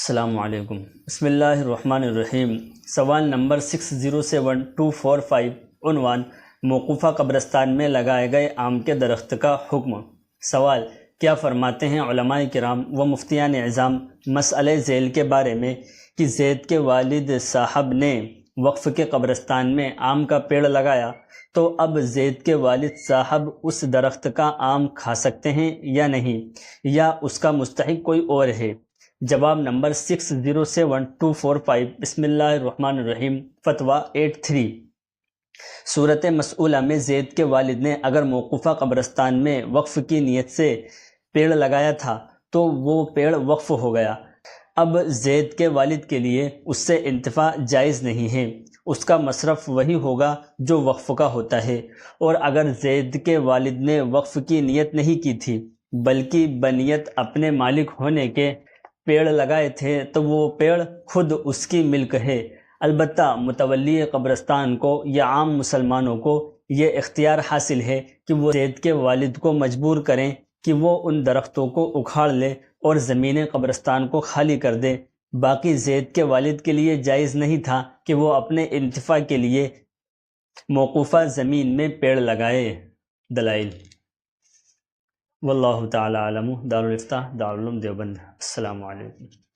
السلام علیکم۔ بسم اللہ الرحمن الرحیم۔ سوال نمبر 607245، عنوان موقوفہ قبرستان میں لگائے گئے آم کے درخت کا حکم۔ سوال: کیا فرماتے ہیں علماء کرام و مفتیان اعظام مسئلہ ذیل کے بارے میں کہ زید کے والد صاحب نے وقف کے قبرستان میں آم کا پیڑ لگایا تو اب زید کے والد صاحب اس درخت کا آم کھا سکتے ہیں یا نہیں، یا اس کا مستحق کوئی اور ہے؟ جواب نمبر 607245۔ بسم اللہ الرحمن الرحیم۔ فتویٰ 83۔ صورت مسئولہ میں زید کے والد نے اگر موقوفہ قبرستان میں وقف کی نیت سے پیڑ لگایا تھا تو وہ پیڑ وقف ہو گیا۔ اب زید کے والد کے لیے اس سے انتفاع جائز نہیں ہے، اس کا مصرف وہی ہوگا جو وقف کا ہوتا ہے۔ اور اگر زید کے والد نے وقف کی نیت نہیں کی تھی بلکہ بنیت اپنے مالک ہونے کے پیڑ لگائے تھے تو وہ پیڑ خود اس کی ملک ہے، البتہ متولی قبرستان کو یا عام مسلمانوں کو یہ اختیار حاصل ہے کہ وہ زید کے والد کو مجبور کریں کہ وہ ان درختوں کو اکھاڑ لے اور زمین قبرستان کو خالی کر دے۔ باقی زید کے والد کے لیے جائز نہیں تھا کہ وہ اپنے انتفاع کے لیے موقوفہ زمین میں پیڑ لگائے۔ دلائل: واللہ تعالی عالم۔ دارالفتاح، دارالعلوم دیوبند۔ السلام علیکم۔